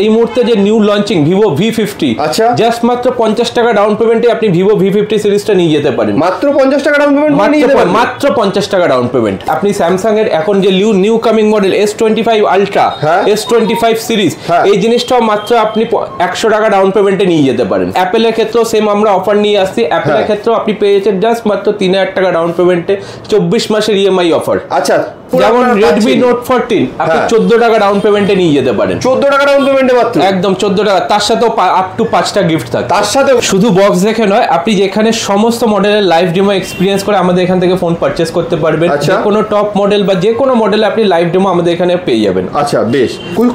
এই মুহূর্তে যে নিউ লঞ্চিং ভিভো V50, আচ্ছা, জাস্ট মাত্র 50 টাকা ডাউন পেমেন্টে আপনি ভিভো V50 সিরিজটা নিয়ে যেতে পারেন। মাত্র 50 টাকা ডাউন পেমেন্ট নিয়ে যেতে পারেন, মাত্র 50 টাকা ডাউন পেমেন্ট। আপনি স্যামসাং এর এখন যে new coming model S25 ultra, S25 series, এই জিনিসটাও মাত্র আপনি 100 টাকা ডাউন পেমেন্টে নিয়ে যেতে পারেন। অ্যাপেলের ক্ষেত্রেও সেম আমরা অফার নিয়ে আসছি। অ্যাপেলের ক্ষেত্রেও আপনি পেয়েছেন জাস্ট মাত্র 3000 টাকা ডাউন পেমেন্টে 24 মাসের ইএমআই অফার। আচ্ছা, যেমন Redmi Note 14 আপনি 14 টাকা ডাউন পেমেন্টে নিয়ে যেতে পারেন। 14 টাকা ডাউন পেমেন্টে মাত্র, একদম 14 টাকা। তার সাথেও আপ টু 5টা গিফট থাকে। তার সাথে শুধু বক্স দেখে নয়, আপনি যেখানে সমস্ত মডেলের লাইভ ডেমো এক্সপিরিয়েন্স করে আমাদের এখান থেকে ফোন পারচেজ করতে পারবেন। যে কোনো টপ মডেল বা যে কোনো মডেলে আপনি লাইভ ডেমো আমাদের এখানে পেয়ে যাবেন। আচ্ছা, বেশ।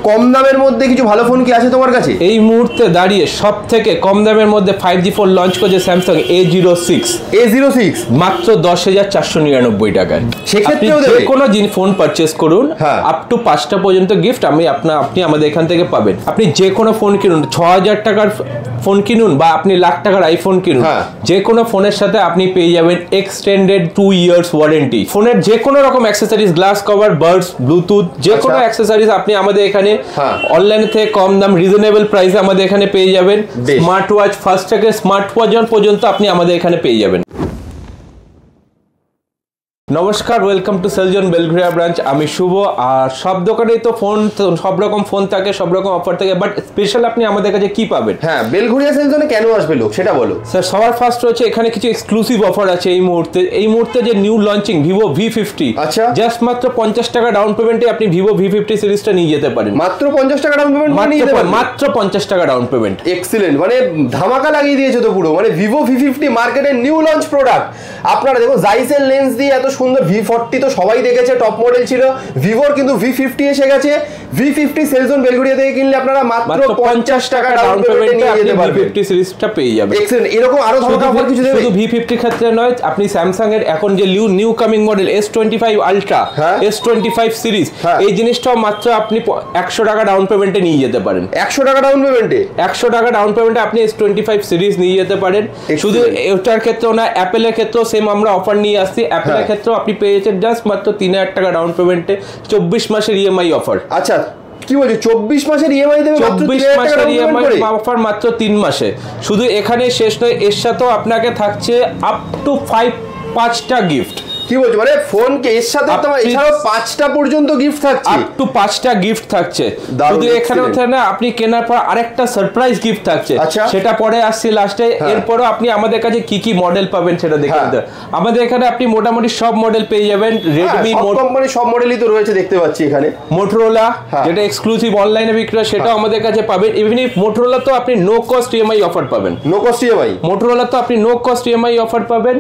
কম দামের মধ্যে কিছু ভালো ফোন কি আছে তোমার কাছে? এই মুহূর্তে দাঁড়িয়ে সব থেকে কম দামের মধ্যে 5G ফোন লঞ্চ করেছে স্যামসাং A06 মাত্র 10,499 টাকায়। সেক্ষেত্রে যে কোনো ফোন পারচেজ করুন, আপ টু 5টা পর্যন্ত গিফট আপনি আমাদের এখান থেকে পাবেন। আপনি যে কোনো ফোন কিনুন, 6,000 টাকার ফোন কিনুন বা আপনি লাখ টাকার আইফোন কিনুন, যে কোনো ফোনের সাথে আপনি পেয়ে যাবেন এক্সটেন্ডেড 2 ইয়ার্স ওয়ারেন্টি। ফোনের যে কোনো রকম accessories, glass cover, Buds, Bluetooth, যে কোনো অ্যাক্সেসরিজ আপনি আমাদের এখানে অনলাইন থেকে কম দাম রিজনেবল প্রাইসে আমাদের এখানে পেয়ে যাবেন। স্মার্ট ওয়াচ, ফার্স্ট থেকে স্মার্ট ওয়াচ পর্যন্ত আপনি আমাদের এখানে পেয়ে যাবেন। নমস্কার, ওয়েলকাম টু সেলজন বেলঘরিয়া ব্রাঞ্চ। আমি শুভ। আর সব দোকানেই তো ফোন, সব রকম ফোন থাকে, সব রকম অফার থাকে, বাট স্পেশাল আপনি আমাদের কাছে কি পাবেন? বেলঘরিয়া সেলজনে কেন আসবে লোক সেটা বলো স্যার। সবার ফার্স্ট হচ্ছে এখানে কিছু এক্সক্লুসিভ অফার আছে এই মুহূর্তে যে নিউ লঞ্চিং ভিভো V50, আচ্ছা, জাস্ট মাত্র 50 টাকা ডাউন পেমেন্টে আপনি ভিভো V50 সিরিজটা নিয়ে যেতে পারেন। মাত্র 50 টাকা ডাউন পেমেন্ট নিয়ে যেতে পারেন, মাত্র 50 টাকা ডাউন পেমেন্ট। এক্সিলেন্ট, মানে ধামাকা লাগিয়ে দিয়েছে তো পুরো। মানে ভিভো V50 মার্কেটের নিউ লঞ্চ প্রোডাক্ট। আপনারা দেখো, জাইসের লেন্স দিয়ে এত সুন্দর V40 তো সবাই দেখেছে, টপ মডেল ছিল। ভিভোর কিন্তু V50 এসে গেছে। V50 সেলজন বেলঘরিয়া থেকে কিনলে আপনারা মাত্র 50 টাকা ডাউন পেমেন্টে নিয়ে যেতে পারবেন, V50 সিরিজটা পেয়ে যাবেন। এক্সেলেন্ট। এরকম আরো ধামাকা অফার কিছু দেবে? শুধু V50 ক্ষেত্রে নয়, আপনি স্যামসাং এর এখন যে new coming model S25 ultra, S25 series, এই জিনিসটাও মাত্র আপনি 100 টাকা ডাউন পেমেন্টে নিয়ে যেতে পারেন। 100 টাকা ডাউন পেমেন্টে, 100 টাকা ডাউন পেমেন্টে আপনি S25 সিরিজ নিয়ে যেতে পারেন। শুধু এটার ক্ষেত্রেও না, অ্যাপেলের ক্ষেত্রেও সেম আমরা অফার নিয়ে আসছি। অ্যাপেলের ক্ষেত্রেও আপনি পেয়েছেন জাস্ট মাত্র 3000 টাকা ডাউন পেমেন্টে 24 মাসের ইএমআই অফার। আচ্ছা, কি বলছো? 24 মাসের ইএমআই দেবে? 24 মাসের ইএমআই অফার মাত্র 3 মাসে। শুধু এখানে শেষ নয়, এর সাথেও আপনাকে থাকছে আপ টু 5টা গিফট। কি বলছো? মানে ফোন কে এর সাথে তোমার এছাড়াও 5টা পর্যন্ত গিফট থাকছে, আপ টু 5টা গিফট থাকছে। শুধু এখানে না, আপনি কেনার পর আরেকটা সারপ্রাইজ গিফট থাকছে, সেটা পরে আসছে লাস্টে। এরপরও আপনি আমাদের কাছে কি কি মডেল পাবেন সেটা দেখে নিতে। আমাদের এখানে আপনি মোটামুটি সব মডেল পেয়ে যাবেন। Redmi কোম্পানি সব মডেলই তো রয়েছে দেখতে পাচ্ছি এখানে। Motorola যেটা এক্সক্লুসিভ অনলাইনে বিক্রি হয়, সেটাও আমাদের কাছে পাবেন। ইভেন Motorola তো আপনি নো কস্ট ইএমআই অফার পাবেন। নো কস্ট ইএমআই Motorola তো আপনি নো কস্ট ইএমআই অফার পাবেন।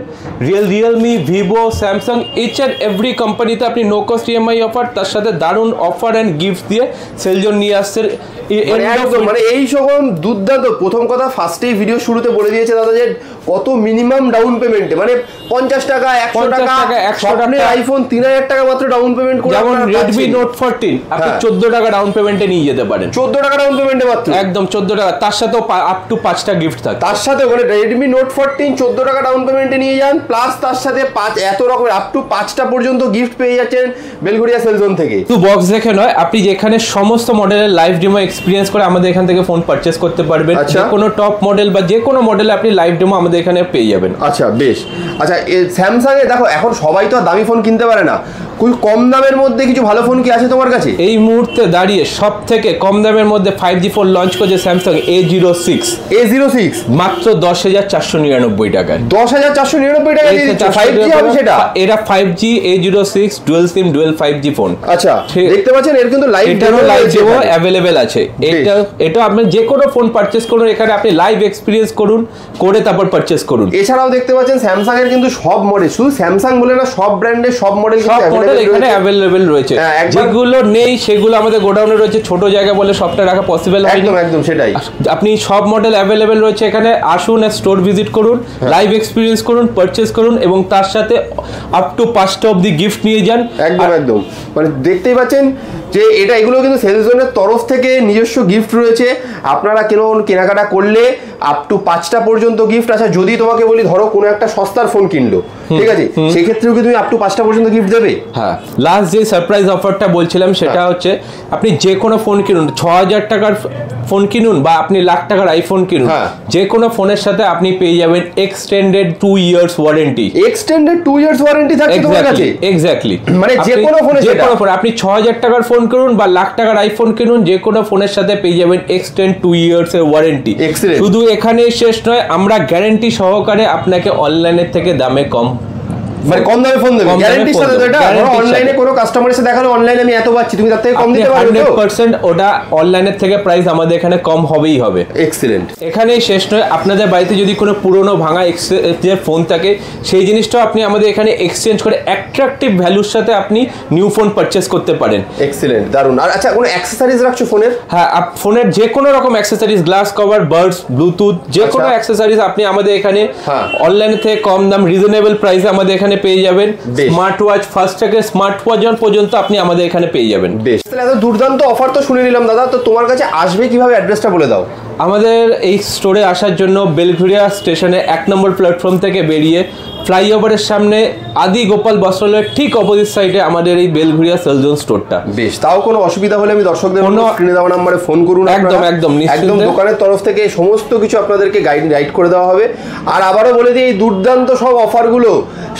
Realme, Vivo, Samsung, each and every কোম্পানিতে আপনি নো কস্ট ইএমআই অফার, তার সাথে দারুণ অফার এন্ড গিফট দিয়ে সেলজন নিয়ে আসছে। মানে এই সকম দুর্দান্ত। প্রথম কথা, ফার্স্টেই ভিডিও শুরুতে বলে দিয়েছে দাদা যে কত মিনিমাম ডাউন পেমেন্টে, মানে 50 টাকা, 100 টাকা, 100 টাকা আইফোন 3000 টাকা মাত্র ডাউন পেমেন্ট করে। যেমন Redmi Note 14 আপনি 14 টাকা ডাউন পেমেন্টে নিয়ে যেতে পারেন। 14 টাকা ডাউন পেমেন্টে মাত্র, একদম 14 টাকা। তার সাথেও আপ টু 5টা গিফট থাকে। তার সাথে মানে Redmi Note 14 14 টাকা ডাউন পেমেন্টে নিয়ে যান, প্লাস তার সাথে এত রকমের আপ টু 5টা পর্যন্ত গিফট পেয়ে যাচ্ছেন বেলঘরিয়া সেলজন থেকে। শুধু বক্স দেখে নয়, আপনি যেখানে সমস্ত মডেলের লাইভ ডেমো এক্সপিরিয়েন্স করে আমাদের এখান থেকে ফোন পারচেজ করতে পারবেন। যে কোনো টপ মডেল বা যে কোনো মডেলে আপনি লাইভ ডেমো আমাদের এখানে পেয়ে যাবেন। আচ্ছা, বেশ। আচ্ছা, স্যামসাং এ দেখো, এখন সবাই তো দামি ফোন কিনতে পারে না। কম দামের মধ্যে কিছু ভালো ফোন কি আছে তোমার কাছে? এই মুহূর্তে দাঁড়িয়ে সব থেকে কম দামের মধ্যে 5G ফোন লঞ্চ করেছে স্যামসাং A06 মাত্র 10,499 টাকায়। 10,499 টাকা দিয়ে দিচ্ছে। 5G হবে সেটা? এটা 5G A06 dual SIM dual 5G phone. আচ্ছা, দেখতে পাচ্ছেন এর কিন্তু লাইভ ডেমো अवेलेबल আছে। এটা আপনি যে কোনো ফোন পারচেজ করুন, এখানে আপনি লাইভ এক্সপেরিয়েন্স করুন, করে তারপর পারচেজ করুন। এছাড়াও দেখতে পাচ্ছেন স্যামসাং এর কিন্তু সব মডেল, শুধু স্যামসাং বলে না, সব ব্র্যান্ডের সব মডেল এখানে अवेलेबल রয়েছে। যেগুলো নেই সেগুলো আমাদের গোডাউনে রয়েছে, ছোট জায়গা বলে সবটা রাখা পসিবল হয় না। একদম সেটাই। আপনি সব মডেল अवेलेबल রয়েছে এখানে। আসুন, স্টোর ভিজিট করুন, লাইভ এক্সপেরিয়েন্স করুন, পারচেজ করুন এবং তার সাথে আপ টু 5টা অবধি গিফট নিয়ে যান। একদম মানে দেখতেই পাচ্ছেন যে এগুলো কিন্তু সেলজনের তরফ থেকে নিজস্ব গিফট রয়েছে। আপনারা কেনাকাটা করলে আপ টু 5টা পর্যন্ত গিফট। আচ্ছা যদি তোমাকে বলি ধরো কোনো একটা সস্তার ফোন কিনলো, ঠিক আছে, সেই ক্ষেত্রেও কি তুমি আপ টু 5টা পর্যন্ত গিফট দেবে? হ্যাঁ, লাস্ট যে সারপ্রাইজ অফারটা বলছিলাম সেটা হচ্ছে আপনি যে কোনো ফোন কিনুন, 6000 টাকার ফোন কিনুন বা আপনি লাখ টাকার আইফোন কিনুন, যে কোনো ফোনের সাথে আপনি পেয়ে যাবেন extended 2 years warranty. Extended 2 years warranty থাকছে তোমার কাছে? এক্স্যাক্টলি, মানে যে কোনো ফোনে, যে কোনো ফোন আপনি 6000 টাকার ফোন কিনুন বা লাখ টাকার আইফোন কিনুন, যে কোনো ফোনের সাথে পেয়ে যাবেন এক্সটেন্ড 2 ইয়ার্স এর ওয়ারেন্টি। শুধু এখানেই শেষ নয়, আমরা গ্যারান্টি সহকারে আপনাকে অনলাইনের থেকে দামে কম, মানে কম দামে ফোন দেবে গ্যারান্টির সাথে। তো এটা অনলাইনে কোনো কাস্টমার এসে দেখালো অনলাইনে আমি এত পাচ্ছি, তুমি তার থেকে কম দিতে পারবে তো? 100% ওটা অনলাইনের থেকে প্রাইস আমাদের এখানে কম হবেই হবে। এক্সিলেন্ট। এখানেই শেষ নয়, আপনাদের বাড়িতে যদি কোনো পুরনো ভাঙা এক্সচেঞ্জের ফোন থাকে, সেই জিনিসটাও আপনি আমাদের এখানে এক্সচেঞ্জ করে অ্যাট্রাকটিভ ভ্যালুর সাথে আপনি নিউ ফোন পারচেজ করতে পারেন। এক্সিলেন্ট, দারুণ। আর আচ্ছা কোনো অ্যাকসেসরিজ রাখছো ফোনের? হ্যাঁ, ফোনের যে কোনো রকম accessories, glass cover, Buds, Bluetooth, যে কোনো অ্যাকসেসরিজ আপনি আমাদের এখানে অনলাইন থেকে কম দাম, রিজনেবল প্রাইসে আমাদের এখানে পেয়ে যাবেন। স্মার্ট ওয়াচ, ফার্স্ট থেকে স্মার্ট ওয়াচ পর্যন্ত আপনি আমাদের এখানে পেয়ে যাবেন। বেশ, তাহলে এত দুর্দান্ত অফার তো শুনে নিলাম দাদা, তো তোমার কাছে আসবে কিভাবে, অ্যাড্রেসটা বলে দাও। আমাদের এই স্টোরে আসার জন্য বেলঘরিয়া স্টেশনে 1 নম্বর প্ল্যাটফর্ম থেকে বেরিয়ে ফ্লাইওভারের সামনে আদি গোপাল বস্ত্রালয়ের ঠিক অপোজিট সাইডে আমাদের এই বেলঘরিয়া সেলজোন স্টোরটা। বেশ, তাও কোনো অসুবিধা হলে আমি দর্শকদের স্ক্রিনে দেওয়া নাম্বারে ফোন করুন। একদম একদম একদম দোকানের তরফ থেকে সমস্ত কিছু আপনাদেরকে গাইড করে দেওয়া হবে। আর আবারও বলে দিই, এই দুর্দান্ত সব অফারগুলো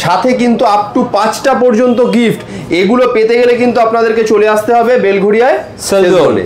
সাথে কিন্তু আপ টু 5টা পর্যন্ত গিফট, এগুলো পেতে গেলে কিন্তু আপনাদেরকে চলে আসতে হবে বেলঘরিয়ায় সেলজোনে।